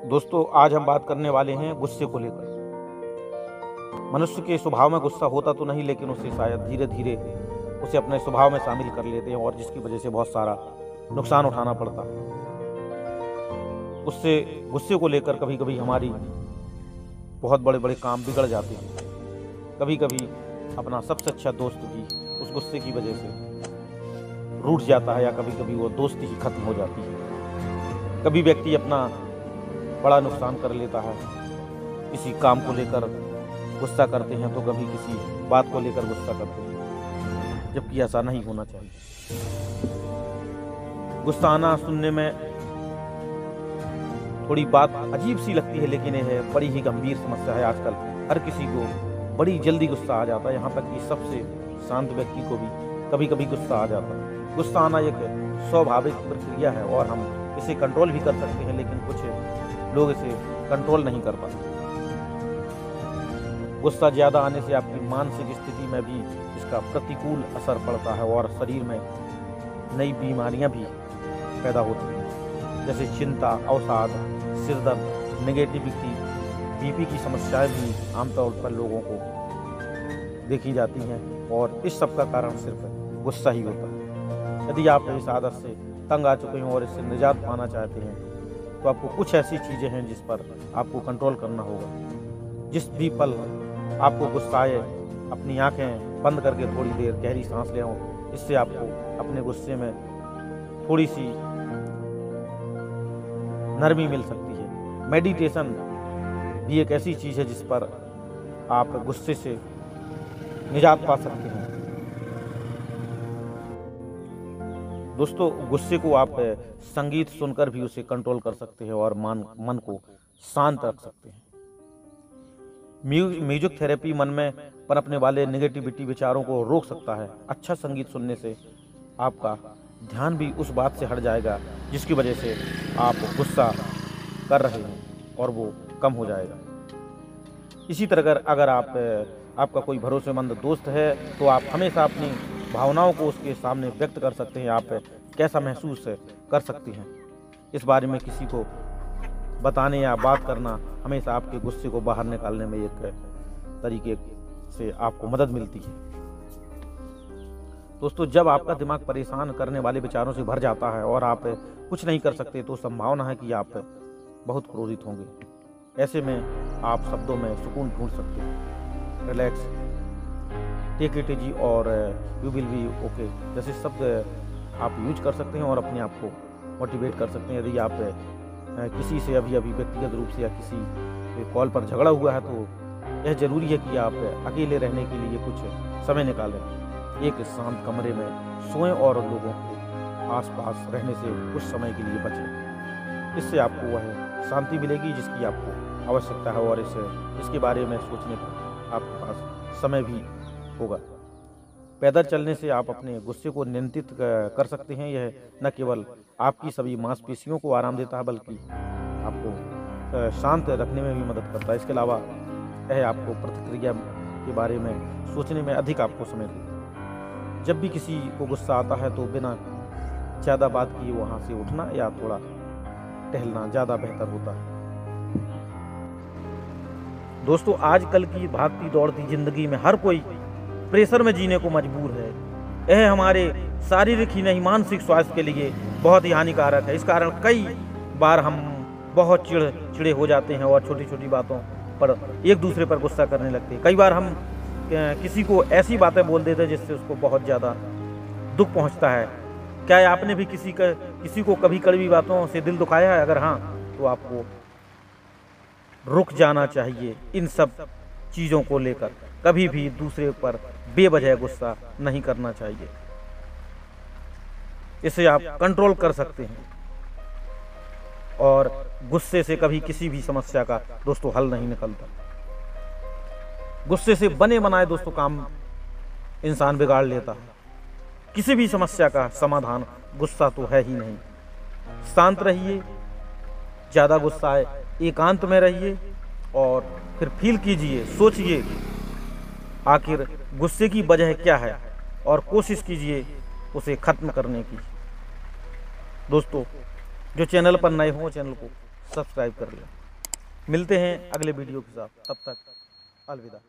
दोस्तों, आज हम बात करने वाले हैं गुस्से को लेकर। मनुष्य के स्वभाव में गुस्सा होता तो नहीं, लेकिन उसे शायद धीरे धीरे उसे अपने स्वभाव में शामिल कर लेते हैं और जिसकी वजह से बहुत सारा नुकसान उठाना पड़ता है। उससे गुस्से को लेकर कभी कभी हमारी बहुत बड़े बड़े काम बिगड़ जाते हैं। कभी कभी अपना सबसे अच्छा दोस्त भी उस गुस्से की वजह से रूठ जाता है, या कभी कभी वो दोस्ती ही खत्म हो जाती है। कभी व्यक्ति अपना बड़ा नुकसान कर लेता है, किसी काम को लेकर गुस्सा करते हैं तो कभी किसी बात को लेकर गुस्सा करते हैं, जबकि ऐसा नहीं होना चाहिए। गुस्सा आना सुनने में थोड़ी बात अजीब सी लगती है, लेकिन यह बड़ी ही गंभीर समस्या है। आजकल हर किसी को बड़ी जल्दी गुस्सा आ जाता है, यहाँ तक कि सबसे शांत व्यक्ति को भी कभी कभी गुस्सा आ जाता है। गुस्सा आना एक स्वाभाविक प्रक्रिया है और हम इसे कंट्रोल भी कर सकते हैं, लेकिन कुछ लोग इसे कंट्रोल नहीं कर पाते। गुस्सा ज़्यादा आने से आपकी मानसिक स्थिति में भी इसका प्रतिकूल असर पड़ता है और शरीर में नई बीमारियां भी पैदा होती हैं, जैसे चिंता, अवसाद, सिरदर्द, नेगेटिविटी, बीपी की समस्याएं भी आमतौर पर लोगों को देखी जाती हैं और इस सब का कारण सिर्फ गुस्सा ही होता है। यदि आप इस आदत से तंग आ चुके हैं और इससे निजात पाना चाहते हैं तो आपको कुछ ऐसी चीज़ें हैं जिस पर आपको कंट्रोल करना होगा। जिस भी पल आपको गुस्सा आए, अपनी आंखें बंद करके थोड़ी देर गहरी सांस ले आओ। इससे आपको अपने गुस्से में थोड़ी सी नरमी मिल सकती है। मेडिटेशन भी एक ऐसी चीज़ है जिस पर आप गुस्से से निजात पा सकते हैं। दोस्तों, गुस्से को आप संगीत सुनकर भी उसे कंट्रोल कर सकते हैं और मन को शांत रख सकते हैं। म्यूजिक थेरेपी मन में पनपने वाले नेगेटिविटी विचारों को रोक सकता है। अच्छा संगीत सुनने से आपका ध्यान भी उस बात से हट जाएगा जिसकी वजह से आप गुस्सा कर रहे हैं और वो कम हो जाएगा। इसी तरह अगर आपका कोई भरोसेमंद दोस्त है तो आप हमेशा अपनी भावनाओं को उसके सामने व्यक्त कर सकते हैं। आप कैसा महसूस कर सकते हैं, इस बारे में किसी को बताने या बात करना हमेशा आपके गुस्से को बाहर निकालने में एक तरीके से आपको मदद मिलती है। दोस्तों, जब आपका दिमाग परेशान करने वाले विचारों से भर जाता है और आप कुछ नहीं कर सकते तो संभावना है कि आप बहुत क्रोधित होंगे। ऐसे में आप शब्दों में सुकून ढूंढ सकते हैं। रिलैक्स, टेक इट इजी और यू विल बी ओके जैसे शब्द आप यूज कर सकते हैं और अपने आप को मोटिवेट कर सकते हैं। यदि आप किसी से अभी व्यक्तिगत रूप से या किसी कॉल पर झगड़ा हुआ है तो यह जरूरी है कि आप अकेले रहने के लिए कुछ समय निकालें। एक शांत कमरे में सोएं और लोगों के आसपास रहने से कुछ समय के लिए बचें। इससे आपको वह शांति मिलेगी जिसकी आपको आवश्यकता है और इसके बारे में सोचने का आपके पास समय भी होगा। पैदल चलने से आप अपने गुस्से को नियंत्रित कर सकते हैं। यह न केवल आपकी सभी मांसपेशियों को आराम देता है बल्कि आपको शांत रखने में भी मदद करता है। इसके अलावा यह आपको प्रतिक्रिया के बारे में सोचने में अधिक आपको समय देता है। जब भी किसी को गुस्सा आता है तो बिना ज़्यादा बात किए वहाँ से उठना या थोड़ा टहलना ज़्यादा बेहतर होता है। दोस्तों, आजकल की भागती दौड़ती जिंदगी में हर कोई प्रेशर में जीने को मजबूर है। यह हमारे शारीरिक ही नहीं मानसिक स्वास्थ्य के लिए बहुत ही हानिकारक है। इस कारण कई बार हम बहुत चिड़चिड़े हो जाते हैं और छोटी छोटी बातों पर एक दूसरे पर गुस्सा करने लगते हैं। कई बार हम किसी को ऐसी बातें बोल देते हैं जिससे उसको बहुत ज़्यादा दुख पहुंचता है। क्या आपने भी किसी को कभी कड़वी बातों से दिल दुखाया है? अगर हाँ, तो आपको रुक जाना चाहिए। इन सब चीज़ों को लेकर कभी भी दूसरे पर बेवजह गुस्सा नहीं करना चाहिए। इसे आप कंट्रोल कर सकते हैं और गुस्से से कभी किसी भी समस्या का दोस्तों हल नहीं निकलता। गुस्से से बने बनाए दोस्तों काम इंसान बिगाड़ लेता है। किसी भी समस्या का समाधान गुस्सा तो है ही नहीं। शांत रहिए, ज़्यादा गुस्सा आए एकांत में रहिए और फिर फील कीजिए, सोचिए आखिर गुस्से की वजह क्या है और कोशिश कीजिए उसे खत्म करने की। दोस्तों, जो चैनल पर नए हों चैनल को सब्सक्राइब कर लें। मिलते हैं अगले वीडियो के साथ, तब तक अलविदा।